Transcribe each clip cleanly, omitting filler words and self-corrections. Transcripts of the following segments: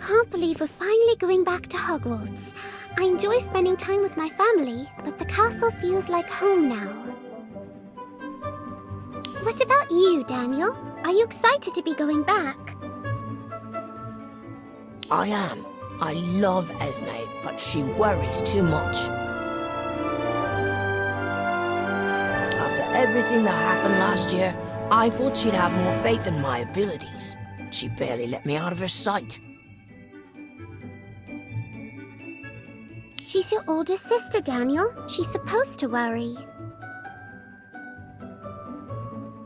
can't believe we're finally going back to Hogwarts. I enjoy spending time with my family, but the castle feels like home now. What about you, Daniel? Are you excited to be going back? I am. I love Esme, but she worries too much. After everything that happened last year, I thought she'd have more faith in my abilities. She barely let me out of her sight. She's your older sister, Daniel. She's supposed to worry.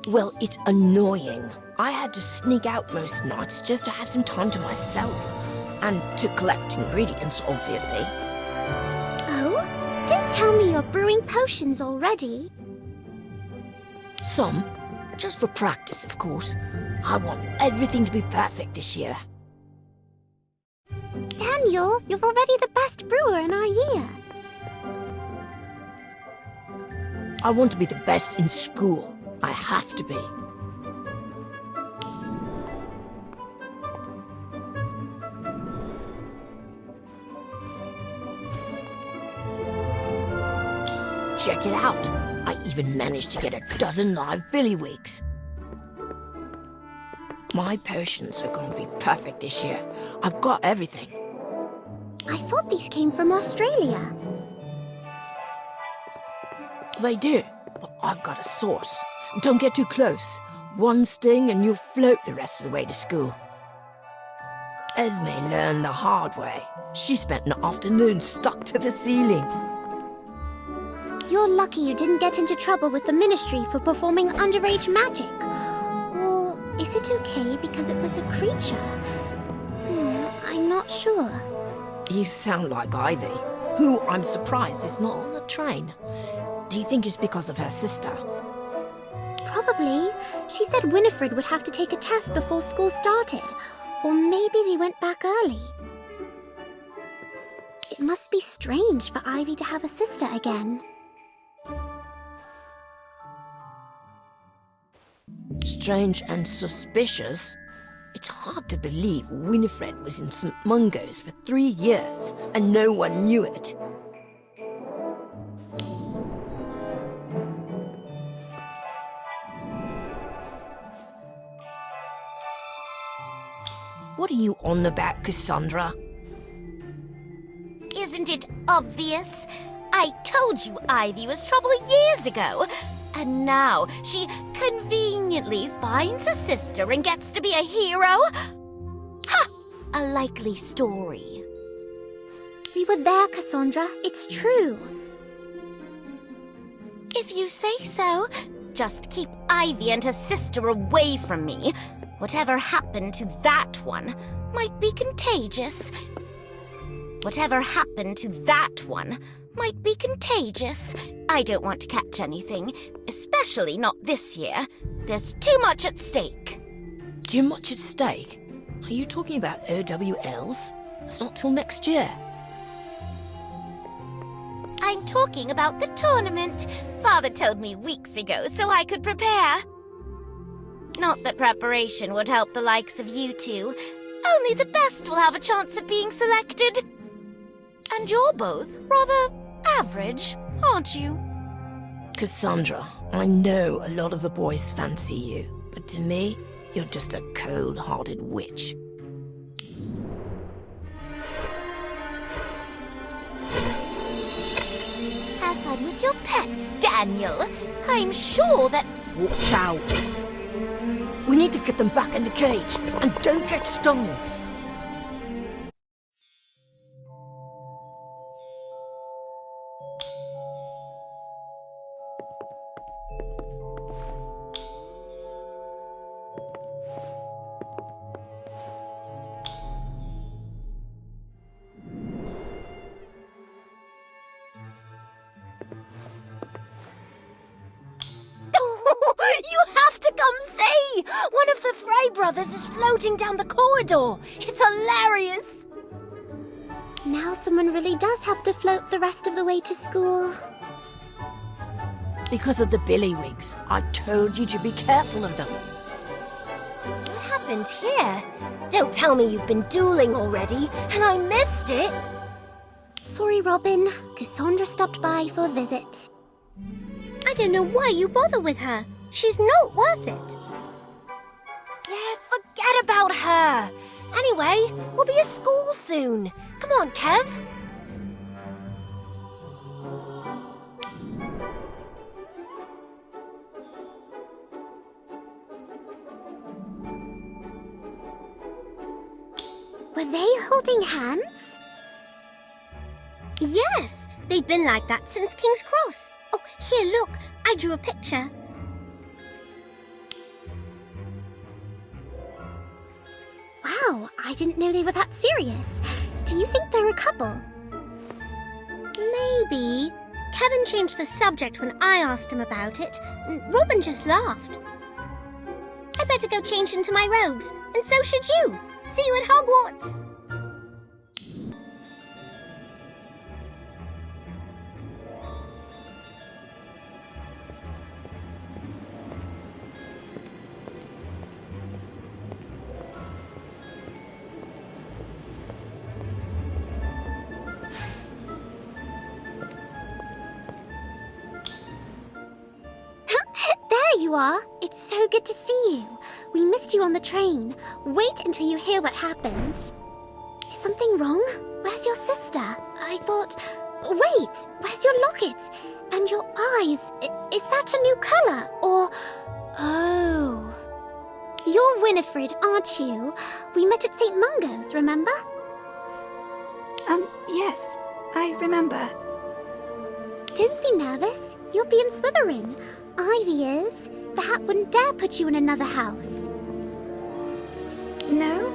Well, it's annoying. I had to sneak out most nights just to have some time to myself. And to collect ingredients, obviously. Oh? Don't tell me you're brewing potions already. Some. Just for practice, of course. I want everything to be perfect this year. Daniel, you're already the best brewer in our year. I want to be the best in school. I have to be. Check it out. I even managed to get a dozen live billywigs. My potions are going to be perfect this year. I've got everything. I thought these came from Australia. They do, but I've got a source. Don't get too close. One sting and you'll float the rest of the way to school. Esme learned the hard way. She spent an afternoon stuck to the ceiling. You're lucky you didn't get into trouble with the Ministry for performing underage magic. Or is it okay because it was a creature? I'm not sure. You sound like Ivy, who I'm surprised is not on the train. Do you think it's because of her sister? Probably. She said Winifred would have to take a test before school started. Or maybe they went back early. It must be strange for Ivy to have a sister again. Strange and suspicious. It's hard to believe Winifred was in St. Mungo's for 3 years and no one knew it. What are you on about, Cassandra? Isn't it obvious? I told you Ivy was trouble years ago. And now she conveniently finds a sister and gets to be a hero? Ha! A likely story. We were there, Cassandra. It's true. If you say so, just keep Ivy and her sister away from me. Whatever happened to that one might be contagious. Whatever happened to that one might be contagious. I don't want to catch anything, especially not this year. There's too much at stake. Too much at stake? Are you talking about OWLs? It's not till next year. I'm talking about the tournament. Father told me weeks ago so I could prepare. Not that preparation would help the likes of you two. Only the best will have a chance of being selected. And you're both rather average, aren't you? Cassandra, I know a lot of the boys fancy you, but to me, you're just a cold-hearted witch. Have fun with your pets, Daniel. I'm sure that... Watch out! We need to get them back in the cage, and don't get stung! You have to come see! One of the Frey brothers is floating down the corridor. It's hilarious. Now someone really does have to float the rest of the way to school. Because of the billywigs. I told you to be careful of them. What happened happened here? Don't tell me you've been dueling already, and I missed it. Sorry, Robin. Cassandra stopped by for a visit. I don't know why you bother with her. She's not worth it. Yeah, forget about her. Anyway, we'll be at school soon. Come on, Kev. Were they holding hands? Yes, they've been like that since King's Cross. Oh, here, look. I drew a picture. Wow, I didn't know they were that serious. Do you think they're a couple? Maybe. Kevin changed the subject when I asked him about it. Robin just laughed. I better go change into my robes, and so should you. See you at Hogwarts. There you are. It's so good to see you. We missed you on the train. Wait until you hear what happened. Is something wrong? Where's your sister? I thought... Wait, where's your locket? And your eyes? Is that a new color? Or... Oh... You're Winifred, aren't you? We met at St. Mungo's, remember? Yes, I remember. Don't be nervous. You'll be in Slytherin. Ivy is. The hat wouldn't dare put you in another house. No?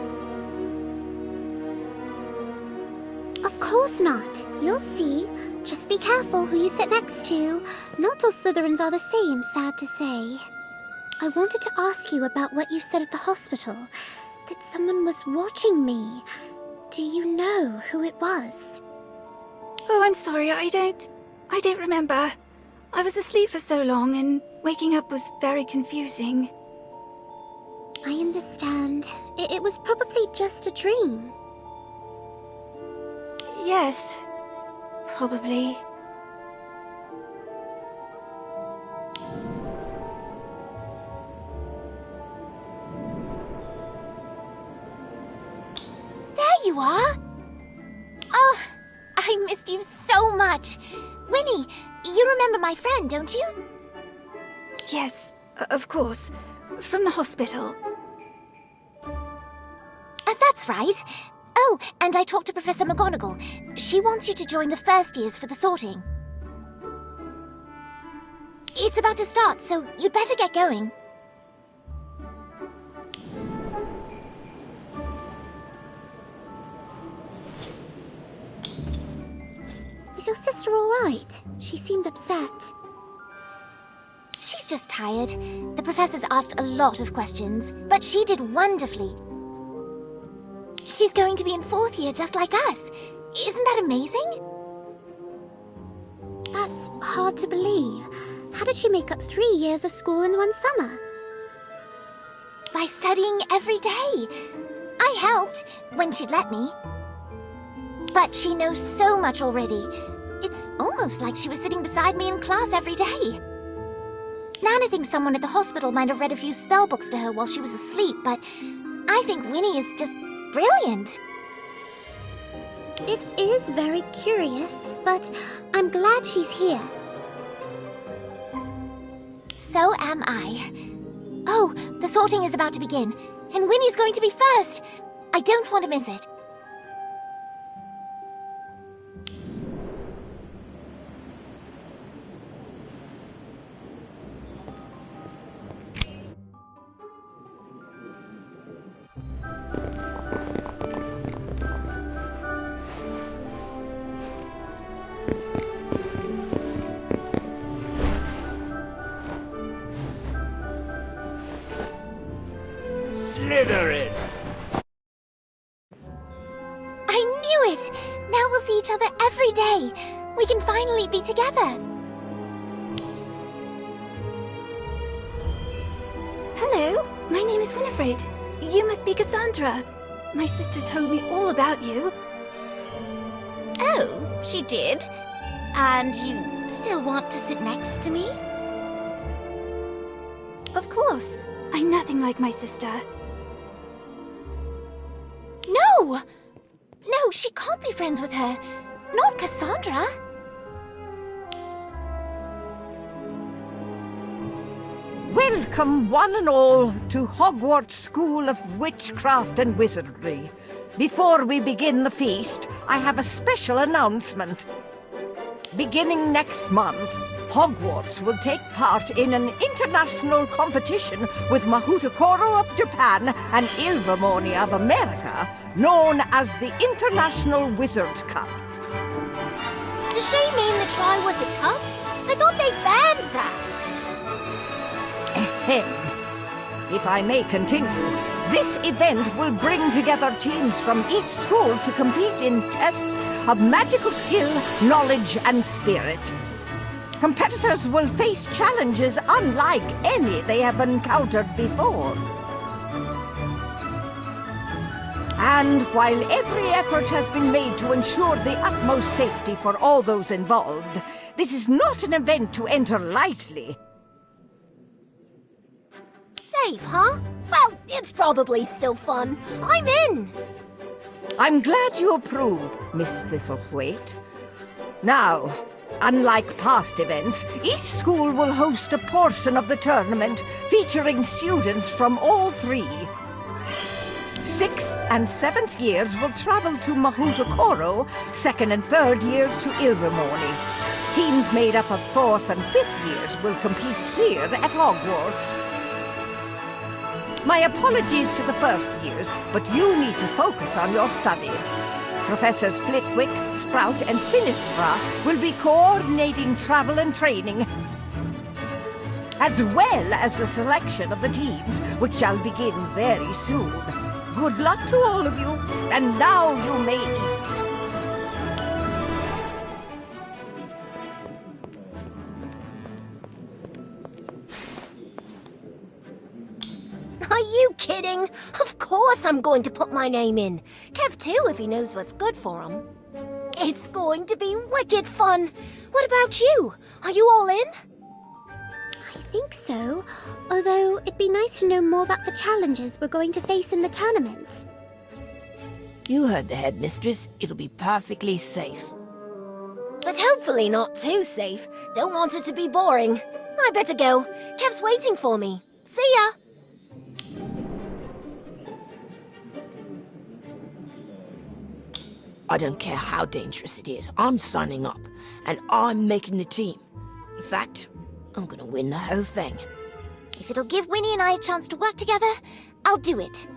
Of course not. You'll see. Just be careful who you sit next to. Not all Slytherins are the same, sad to say. I wanted to ask you about what you said at the hospital. That someone was watching me. Do you know who it was? Oh, I'm sorry, I don't remember. I was asleep for so long and waking up was very confusing. I understand. It was probably just a dream. Yes, probably. There you are! Oh, I missed you so much. Winnie, you remember my friend, don't you? Yes, of course. From the hospital. That's right. Oh, and I talked to Professor McGonagall. She wants you to join the first years for the sorting. It's about to start, so you'd better get going. Is your sister all right? She seemed upset. She's just tired. The professors asked a lot of questions, but she did wonderfully. She's going to be in 4th year just like us. Isn't that amazing? That's hard to believe. How did she make up 3 years of school in one summer? By studying every day. I helped when she'd let me. But she knows so much already. It's almost like she was sitting beside me in class every day. Nana thinks someone at the hospital might have read a few spell books to her while she was asleep, but I think Winnie is just brilliant. It is very curious, but I'm glad she's here. So am I. Oh, the sorting is about to begin, and Winnie's going to be first. I don't want to miss it. Slytherin! I knew it! Now we'll see each other every day. We can finally be together. Hello, my name is Winifred. you must be Cassandra. My sister told me all about you. Oh, she did? And you still want to sit next to me? Of course. I'm nothing like my sister. No! No, she can't be friends with her. Not Cassandra. Welcome, one and all, to Hogwarts School of Witchcraft and Wizardry. Before we begin the feast, I have a special announcement. Beginning next month, Hogwarts will take part in an international competition with Mahutakoro of Japan and Ilvermorny of America, known as the International Wizard Cup. Does she mean the Triwizard Cup? I thought they banned that. Ahem. If I may continue, this event will bring together teams from each school to compete in tests of magical skill, knowledge, and spirit. Competitors will face challenges unlike any they have encountered before. And while every effort has been made to ensure the utmost safety for all those involved, this is not an event to enter lightly. Safe, huh? Well, it's probably still fun. I'm in. I'm glad you approve, Miss Thistlethwaite. Now, unlike past events, each school will host a portion of the tournament featuring students from all three. 6th and 7th years will travel to Mahutakoro, 2nd and 3rd years to Ilvermorny. Teams made up of 4th and 5th years will compete here at Hogwarts. My apologies to the first years, but you need to focus on your studies. Professors Flitwick, Sprout, and Sinistra will be coordinating travel and training, as well as the selection of the teams, which shall begin very soon. Good luck to all of you, and now you may eat. Are you kidding? Of course I'm going to put my name in. Kev too, if he knows what's good for him. It's going to be wicked fun. What about you? Are you all in? I think so. Although, it'd be nice to know more about the challenges we're going to face in the tournament. You heard the headmistress. It'll be perfectly safe. But hopefully not too safe. Don't want it to be boring. I better go. Kev's waiting for me. See ya! I don't care how dangerous it is. I'm signing up, and I'm making the team. In fact, I'm gonna win the whole thing. If it'll give Winnie and I a chance to work together, I'll do it.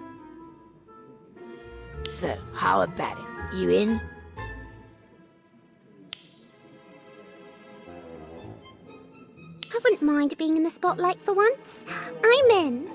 So, how about it? You in? I wouldn't mind being in the spotlight for once. I'm in.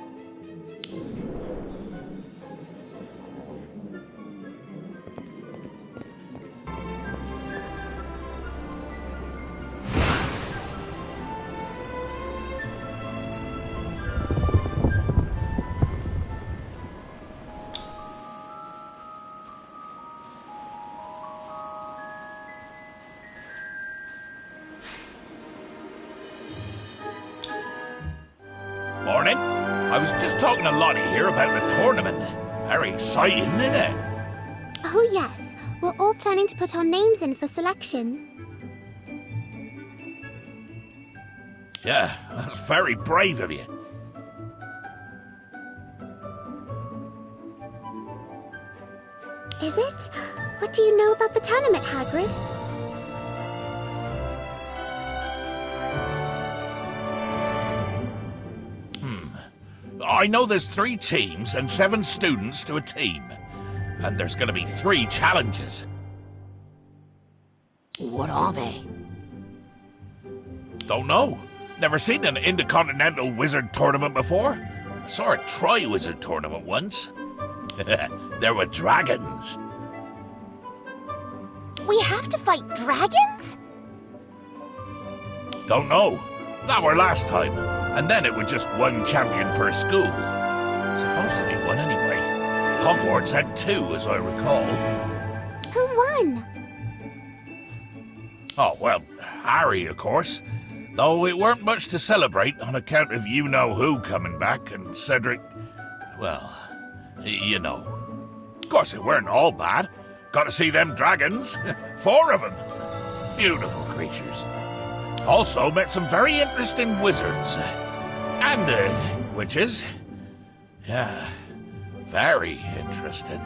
Morning. I was just talking to Lottie here about the tournament. Very exciting, isn't it? Oh yes, we're all planning to put our names in for selection. Yeah, that's very brave of you. Is it? What do you know about the tournament, Hagrid? I know there's 3 teams and 7 students to a team. And there's gonna be 3 challenges. What are they? Don't know. Never seen an intercontinental wizard tournament before. Saw a tri-wizard tournament once. There were dragons. We have to fight dragons? Don't know. That were last time. And then it was just 1 champion per school. supposed to be one anyway. Hogwarts had 2, as I recall. Who won? Oh, well, Harry, of course. Though it weren't much to celebrate on account of you-know-who coming back and Cedric... well, you know. Of course, it weren't all bad. Got to see them dragons. 4 of them. Beautiful creatures. Also met some very interesting wizards. And witches. Yeah, very interesting.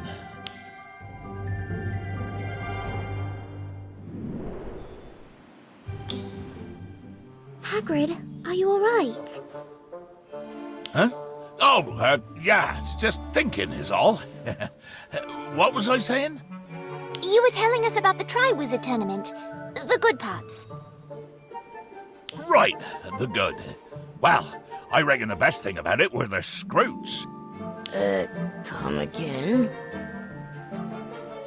Hagrid, are you alright? Huh? Oh, yeah, just thinking is all. What was I saying? You were telling us about the Triwizard Tournament. The good parts. Right, the good. Well, I reckon the best thing about it were the Scroots. Come again?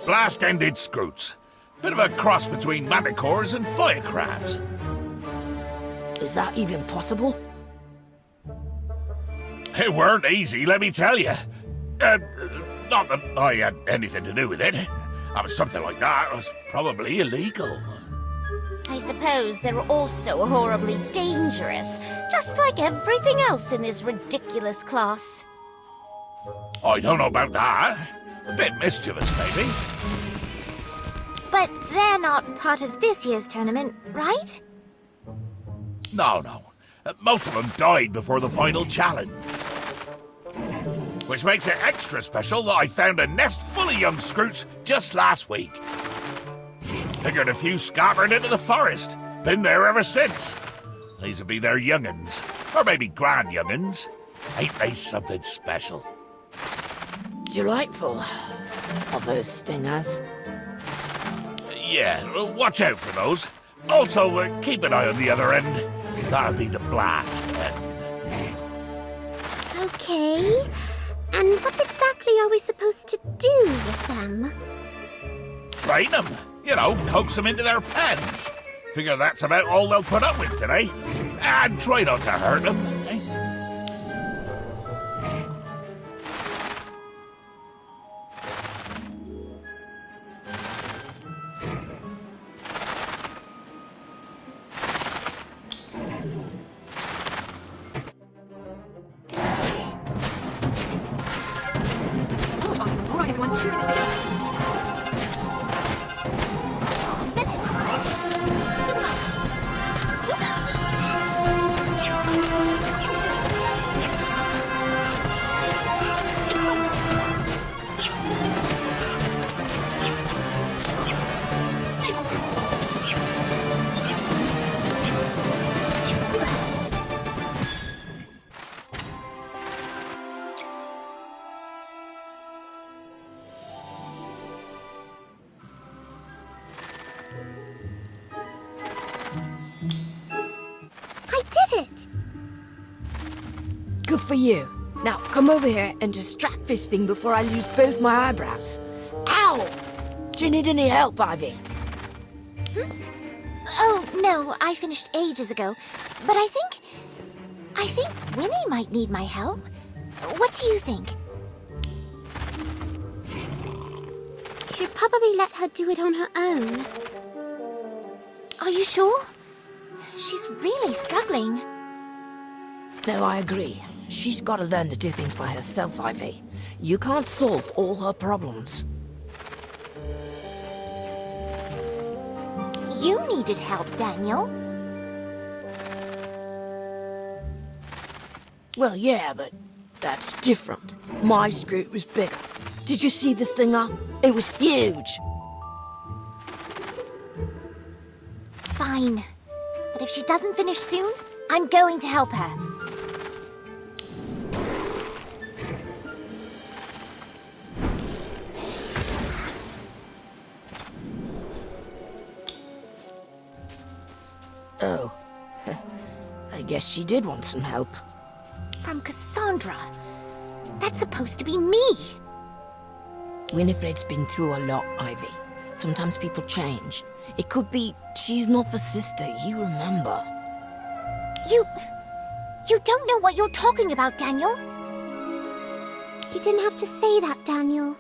Blast-ended Scroots. Bit of a cross between manticores and fire crabs. Is that even possible? It weren't easy, let me tell you. Not that I had anything to do with it. Something like that was probably illegal. I suppose they're also horribly dangerous, just like everything else in this ridiculous class. I don't know about that. A bit mischievous, maybe. But they're not part of this year's tournament, right? No. Most of them died before the final challenge. Which makes it extra special that I found a nest full of young Scroots just last week. Figured a few scattered into the forest. Been there ever since. These'll be their young'uns. Or maybe grand-young'uns. Ain't they something special? Delightful. Are those stingers? Yeah, watch out for those. Also, keep an eye on the other end. That'll be the blast end. Okay. And what exactly are we supposed to do with them? Train them. You know, coax them into their pens. Figure that's about all they'll put up with today. And try not to hurt them. Eh? Right, everyone, through this bit. I did it! Good for you. Now, come over here and distract this thing before I lose both my eyebrows. Ow! Do you need any help, Ivy? Oh, no, I finished ages ago. But I think Winnie might need my help. What do you think? You should probably let her do it on her own. Are you sure? She's really struggling. No, I agree. She's got to learn to do things by herself, Ivy. You can't solve all her problems. You needed help, Daniel. Well, yeah, but that's different. My Scroot was bigger. Did you see the stinger? It was huge. Fine. But if she doesn't finish soon, I'm going to help her. Oh. I guess she did want some help. From Cassandra. That's supposed to be me. Winifred's been through a lot, Ivy. Sometimes people change. It could be she's not the sister you remember. You don't know what you're talking about, Daniel. You didn't have to say that, Daniel.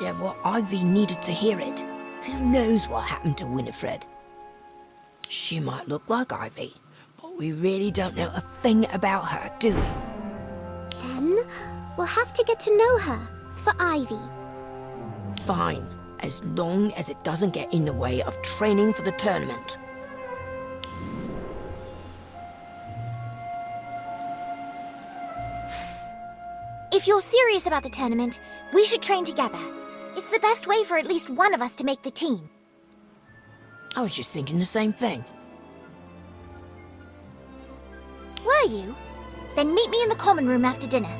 Yeah, well, Ivy needed to hear it. Who knows what happened to Winifred? She might look like Ivy, but we really don't know a thing about her, do we? Then we'll have to get to know her for Ivy. Fine, as long as it doesn't get in the way of training for the tournament. If you're serious about the tournament, we should train together. It's the best way for at least one of us to make the team. I was just thinking the same thing. Were you? Then meet me in the common room after dinner.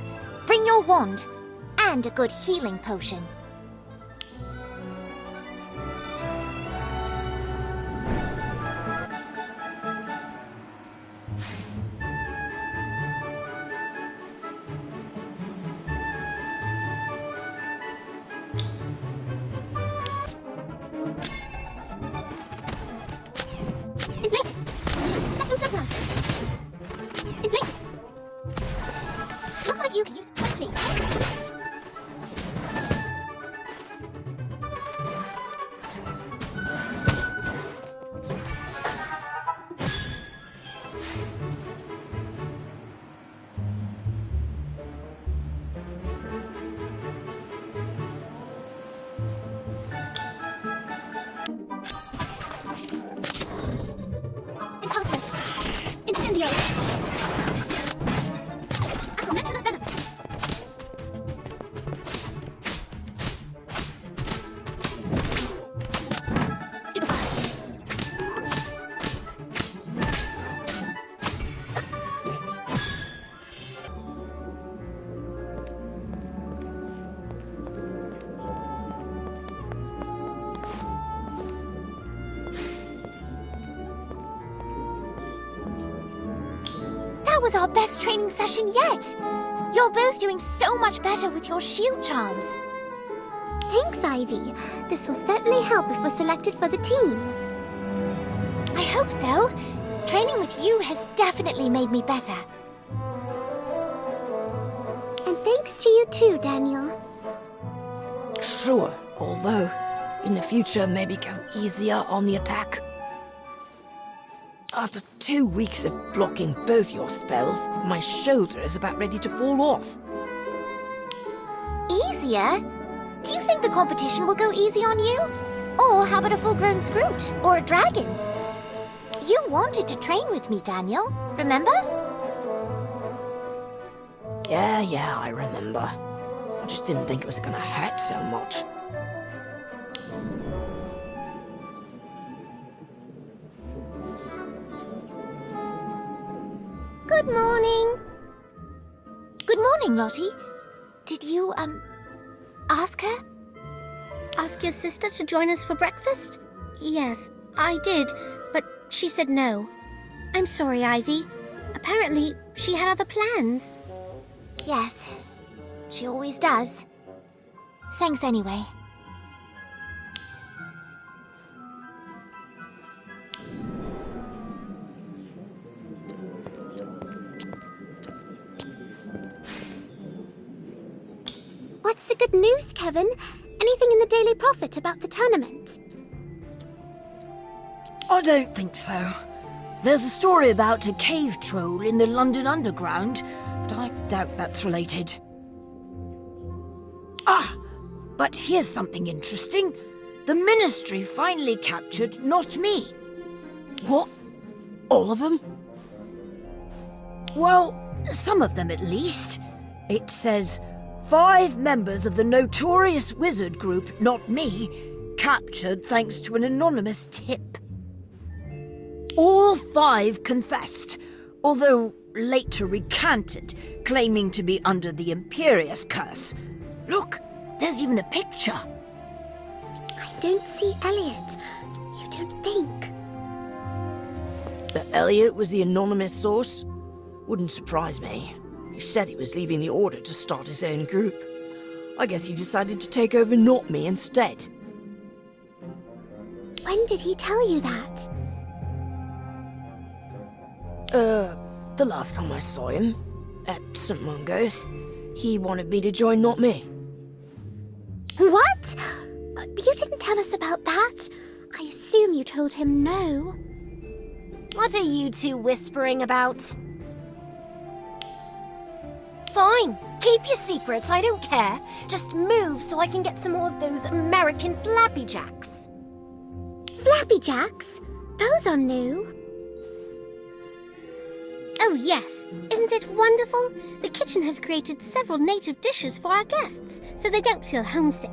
Bring your wand and a good healing potion. Looks like you could use pussy. Impulsive. Incendio. Acrometra venom. That was our best training session yet. You're both doing so much better with your shield charms. Thanks, Ivy. This will certainly help if we're selected for the team. I hope so. Training with you has definitely made me better. And thanks to you too, Daniel. Sure, although, in the future, maybe go easier on the attack. After 2 weeks of blocking both your spells, my shoulder is about ready to fall off. Easier? Do you think the competition will go easy on you? Or how about a full-grown Scroot? Or a dragon? You wanted to train with me, Daniel. Remember? Yeah, I remember. I just didn't think it was gonna hurt so much. Good morning. Good morning, Lottie. Did you, ask her? Ask your sister to join us for breakfast? Yes, I did, but she said no. I'm sorry, Ivy. Apparently, she had other plans. Yes, she always does. Thanks anyway. What's the good news, Kevin? Anything in the Daily Prophet about the tournament? I don't think so. There's a story about a cave troll in the London Underground, but I doubt that's related. Ah, but here's something interesting. The Ministry finally captured Not Me. What? All of them? Well, some of them at least. It says 5 members of the notorious wizard group Not Me captured thanks to an anonymous tip. All 5 confessed, although later recanted, claiming to be under the Imperious curse. Look, there's even a picture. I don't see Elliot. You don't think? That Elliot was the anonymous source? Wouldn't surprise me. He said he was leaving the Order to start his own group. I guess he decided to take over Not Me instead. When did he tell you that? The last time I saw him, at St. Mungo's. He wanted me to join, not me. What? You didn't tell us about that. I assume you told him no. What are you two whispering about? Fine. Keep your secrets, I don't care. Just move so I can get some more of those American Flappy Jacks. Flappy Jacks? Those are new. Oh yes, isn't it wonderful? The kitchen has created several native dishes for our guests, so they don't feel homesick.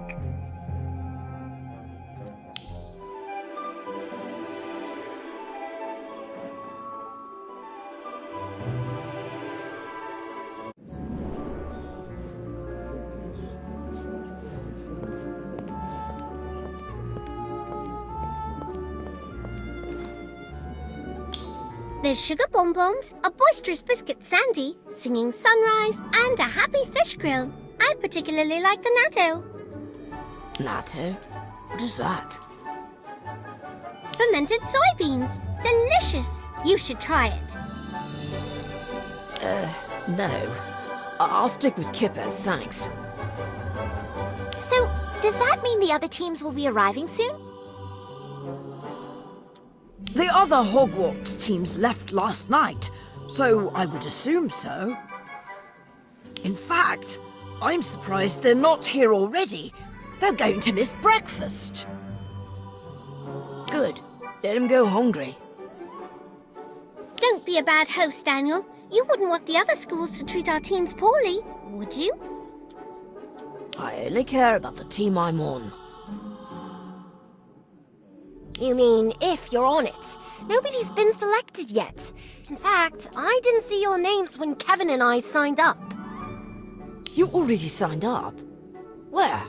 There's sugar bonbons, a boisterous biscuit sandy, singing sunrise, and a happy fish grill. I particularly like the natto. Natto? What is that? Fermented soybeans. Delicious. You should try it. No. I'll stick with kippers, thanks. So, does that mean the other teams will be arriving soon? The other Hogwarts teams left last night, so I would assume so. In fact, I'm surprised they're not here already. They're going to miss breakfast. Good. Let him go hungry. Don't be a bad host, Daniel. You wouldn't want the other schools to treat our teams poorly, would you? I only care about the team I'm on. You mean if you're on it? Nobody's been selected yet. In fact, I didn't see your names when Kevin and I signed up. You already signed up? Where?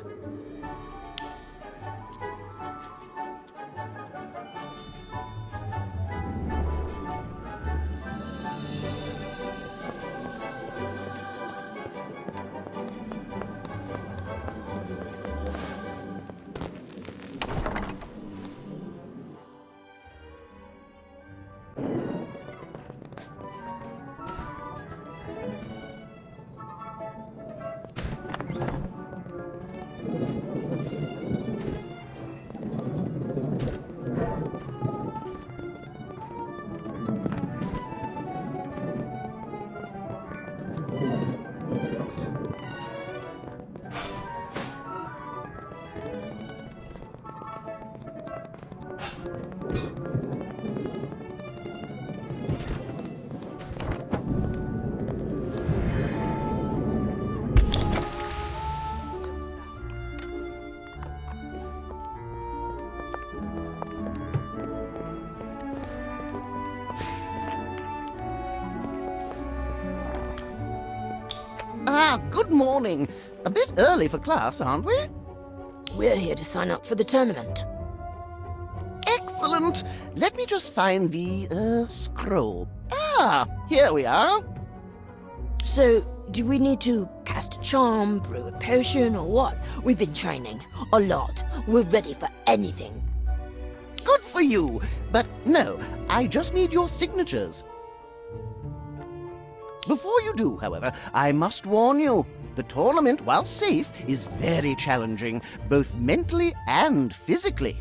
Good morning. A bit early for class, aren't we? We're here to sign up for the tournament. Excellent. Let me just find the, scroll. Ah, here we are. So, do we need to cast a charm, brew a potion, or what? We've been training. A lot. We're ready for anything. Good for you. But no, I just need your signatures. Before you do, however, I must warn you. The tournament, while safe, is very challenging, both mentally and physically.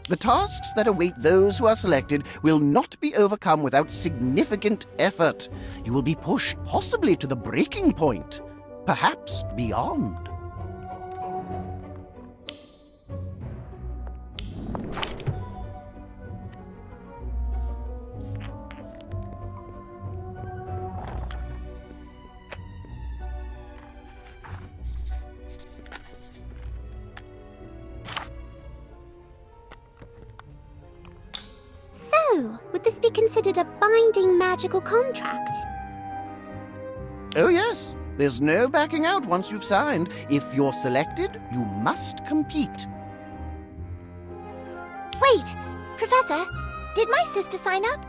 The tasks that await those who are selected will not be overcome without significant effort. You will be pushed possibly to the breaking point, perhaps beyond. So, would this be considered a binding magical contract? Oh yes, there's no backing out once you've signed. If you're selected, you must compete. Wait, Professor, did my sister sign up?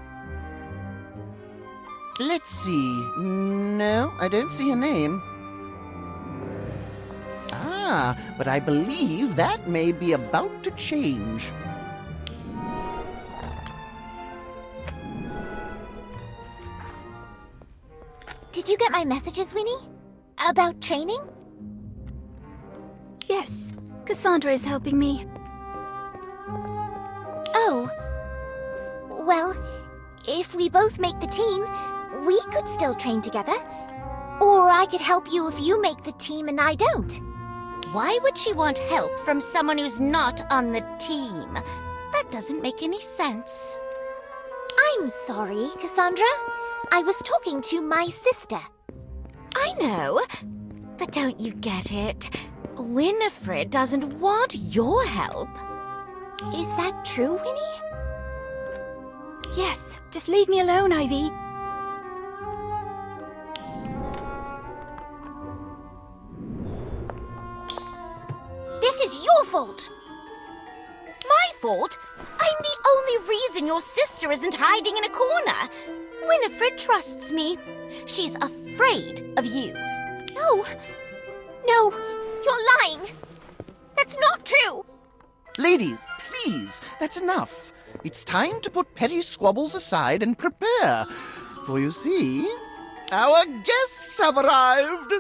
Let's see. No, I don't see her name. Ah, but I believe that may be about to change. Did you get my messages, Winnie? About training? Yes, Cassandra is helping me. Oh. Well, if we both make the team, we could still train together. Or I could help you if you make the team and I don't. Why would she want help from someone who's not on the team? That doesn't make any sense. I'm sorry, Cassandra. I was talking to my sister. I know, but don't you get it? Winifred doesn't want your help. Is that true, Winnie? Yes, just leave me alone, Ivy. This is your fault! My fault? I'm the only reason your sister isn't hiding in a corner. Winifred trusts me. She's afraid of you. No. No, you're lying. That's not true. Ladies, please, that's enough. It's time to put petty squabbles aside and prepare. For you see, our guests have arrived.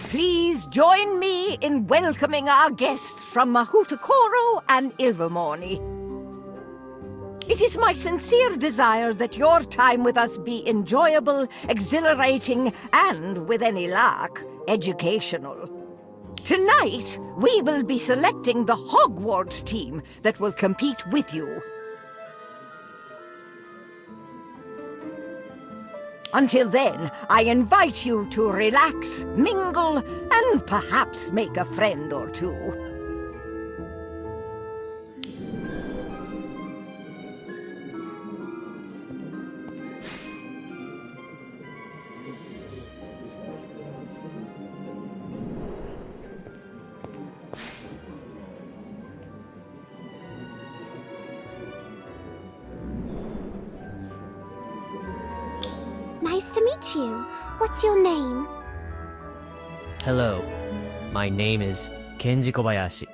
Please join me in welcoming our guests from Mahutakoro and Ilvermorny. It is my sincere desire that your time with us be enjoyable, exhilarating, and, with any luck, educational. Tonight, we will be selecting the Hogwarts team that will compete with you. Until then, I invite you to relax, mingle, and perhaps make a friend or two. Nice to meet you. What's your name? Hello, my name is Kenji Kobayashi.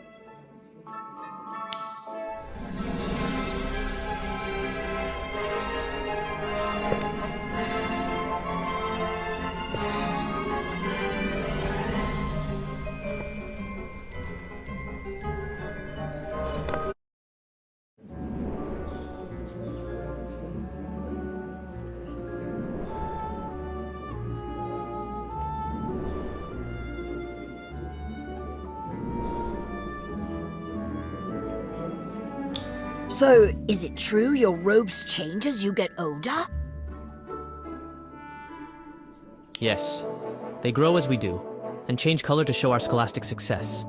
So, is it true your robes change as you get older? Yes, they grow as we do, and change color to show our scholastic success.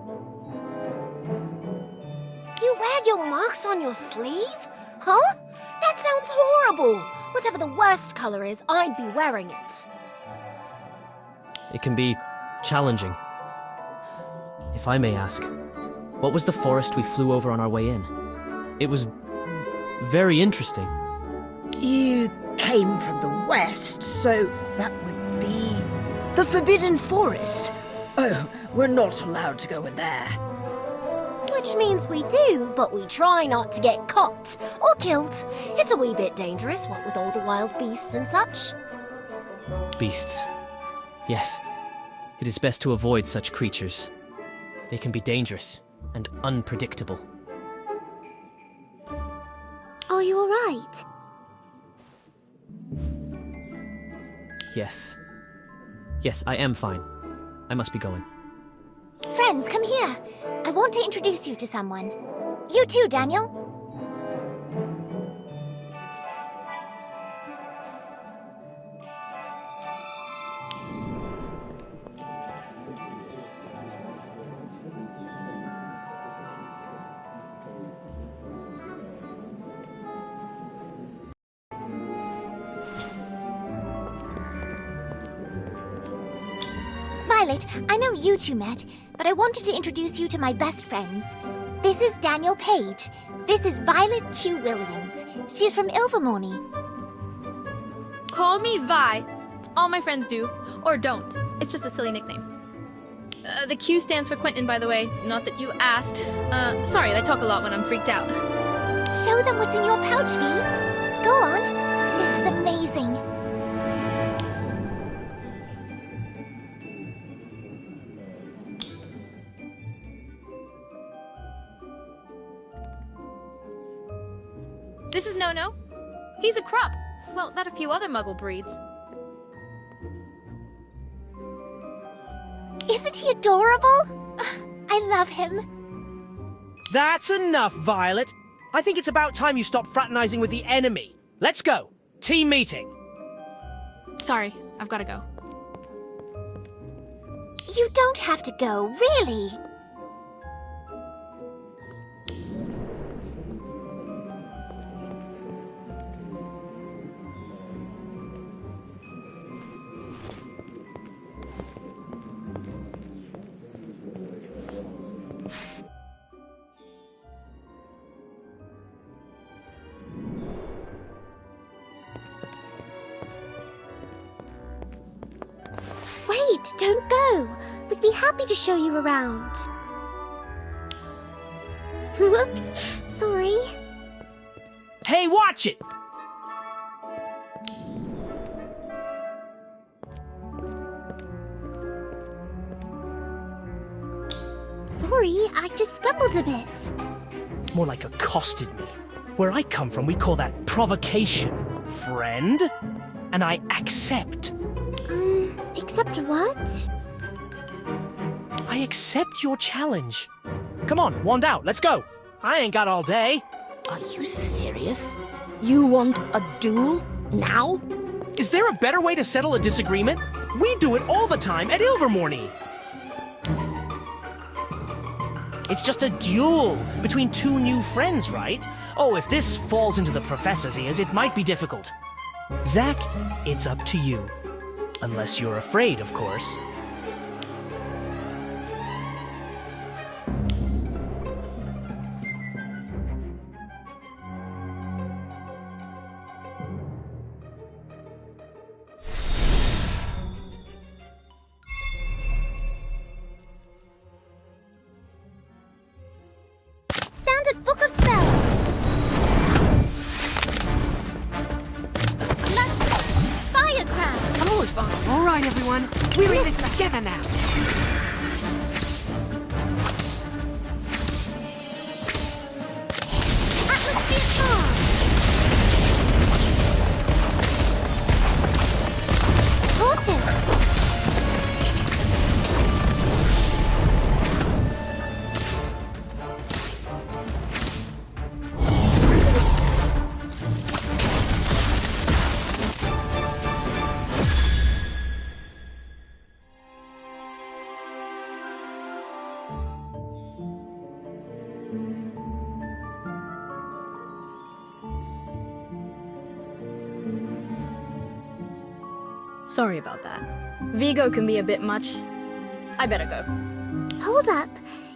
You wear your marks on your sleeve? Huh? That sounds horrible. Whatever the worst color is, I'd be wearing it. It can be challenging. If I may ask, what was the forest we flew over on our way in? It was very interesting. You came from the west, so that would be the Forbidden Forest. Oh, we're not allowed to go in there. Which means we do, but we try not to get caught or killed. It's a wee bit dangerous, what with all the wild beasts and such. Beasts. Yes, it is best to avoid such creatures. They can be dangerous and unpredictable. Are you alright? Yes. Yes, I am fine. I must be going. friends, come here. I want to introduce you to someone. You too, Daniel. Violet, I know you two met, but I wanted to introduce you to my best friends. This is Daniel Page. This is Violet Q. Williams. She's from Ilvermorny. Call me Vi. All my friends do. Or don't. It's just a silly nickname. The Q stands for Quentin, by the way. Not that you asked. Sorry, I talk a lot when I'm freaked out. Show them what's in your pouch, V. Go on. This is amazing. This is No-No. He's a Krupp. Well, that a few other Muggle breeds. Isn't he adorable? I love him. That's enough, Violet. I think it's about time you stop fraternizing with the enemy. Let's go. Team meeting. Sorry, I've gotta go. You don't have to go, really. Wait, don't go. We'd be happy to show you around. Whoops, sorry. Hey, watch it! Sorry, I just stumbled a bit. More like accosted me. Where I come from, we call that provocation, friend. And I accept. Accept what? I accept your challenge. Come on, wand out, let's go. I ain't got all day. Are you serious? You want a duel? Now? Is there a better way to settle a disagreement? We do it all the time at Ilvermorny. It's just a duel between two new friends, right? Oh, if this falls into the professor's ears, it might be difficult. Zach, it's up to you. Unless you're afraid, of course. Standard Book of Spells. Firecraft. Oh, it's fine. All right, everyone. We're in this together now. Atmosphere Charm. Tortoise. Sorry about that. Vigo can be a bit much. I better go. Hold up.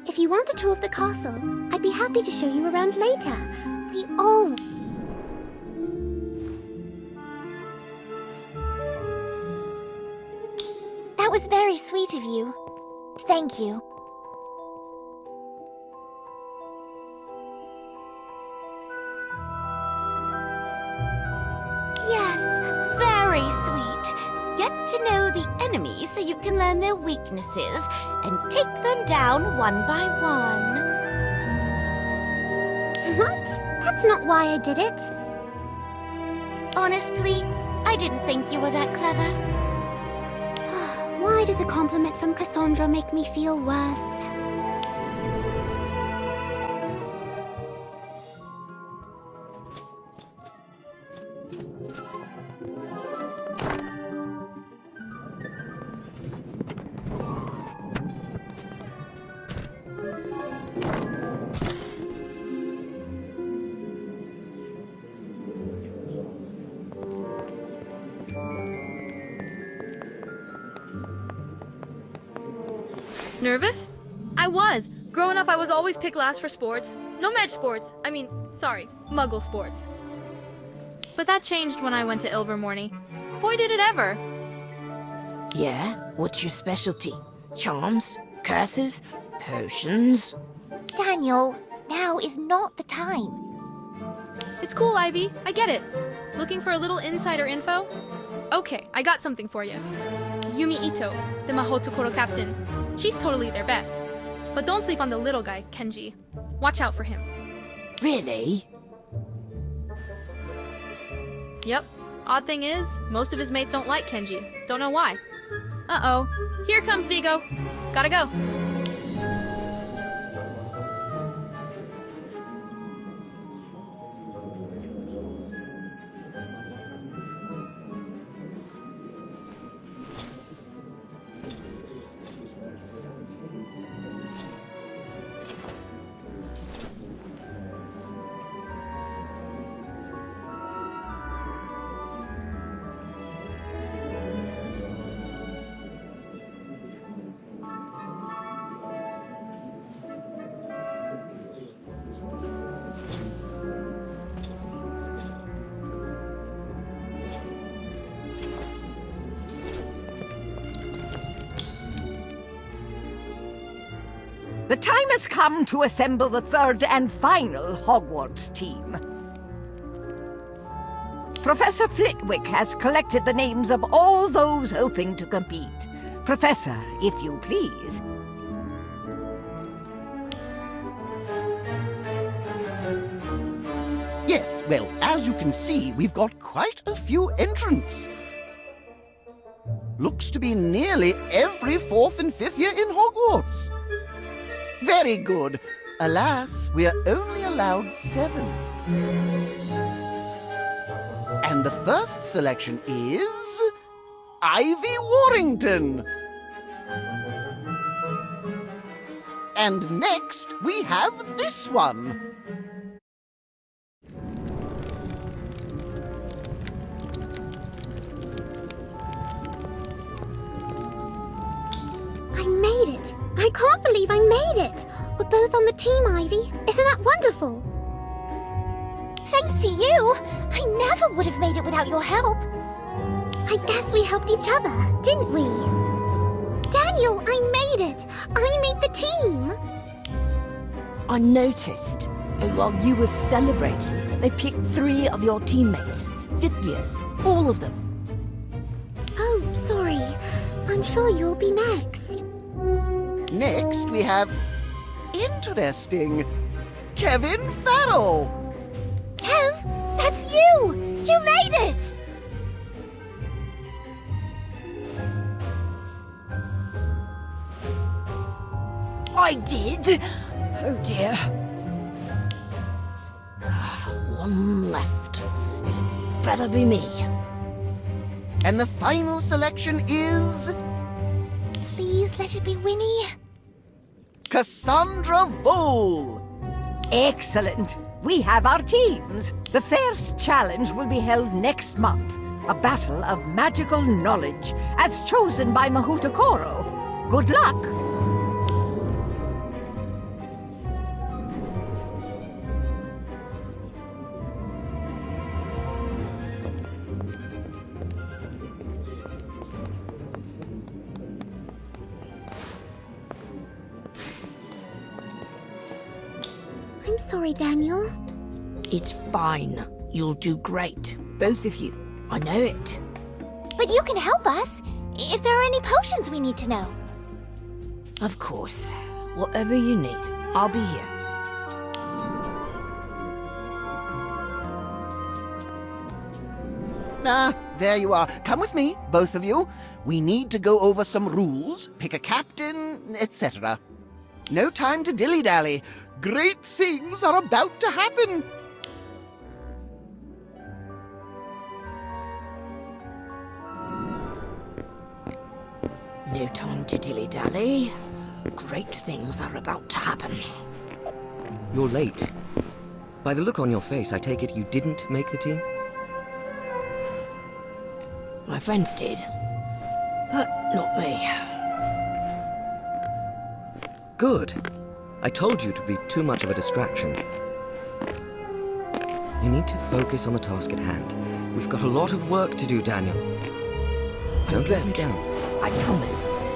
If you want a tour of the castle, I'd be happy to show you around later. We all... That was very sweet of you. Thank you. Yes, very sweet. Get to know the enemy so you can learn their weaknesses and take them down one by one. What? That's not why I did it. Honestly, I didn't think you were that clever. Why does a compliment from Cassandra make me feel worse? Nervous? I was. Growing up, I was always picked last for sports. No med sports. Muggle sports. But that changed when I went to Ilvermorny. Boy, did it ever. Yeah? What's your specialty? Charms? Curses? Potions? Daniel, now is not the time. It's cool, Ivy. I get it. Looking for a little insider info? Okay, I got something for you. Yumi Ito, the Mahotokoro captain. She's totally their best. But don't sleep on the little guy, Kenji. Watch out for him. Really? Yep. Odd thing is, most of his mates don't like Kenji. Don't know why. Uh-oh. Here comes Vigo. Gotta go. The time has come to assemble the third and final Hogwarts team. Professor Flitwick has collected the names of all those hoping to compete. Professor, if you please. Yes, well, as you can see, we've got quite a few entrants. Looks to be nearly every 4th and 5th year in Hogwarts. Very good. Alas, we are only allowed 7. And the first selection is... Ivy Warrington. And next, we have this one. I made it! I can't believe I made it! We're both on the team, Ivy. Isn't that wonderful? Thanks to you, I never would have made it without your help. I guess we helped each other, didn't we? Daniel, I made it! I made the team! I noticed. While you were celebrating, they picked 3 of your teammates. 5th years. All of them. Oh, sorry. I'm sure you'll be next. Next, we have... Interesting. Kevin Farrell. Kev, that's you! You made it! I did? Oh dear. One left. Better be me. And the final selection is... Please let it be Winnie. Cassandra Vole. Excellent. We have our teams. The first challenge will be held next month. A battle of magical knowledge, as chosen by Mahotokoro. Good luck. I'm sorry, Daniel. It's fine. You'll do great. Both of you. I know it. But you can help us if there are any potions we need to know. Of course. Whatever you need, I'll be here. There you are. Come with me, both of you. We need to go over some rules, pick a captain, etc. No time to dilly-dally. Great things are about to happen. No time to dilly-dally. Great things are about to happen. You're late. By the look on your face, I take it you didn't make the team? My friends did, but not me. Good. I told you to be too much of a distraction. You need to focus on the task at hand. We've got a lot of work to do, Daniel. Don't let me down. I promise.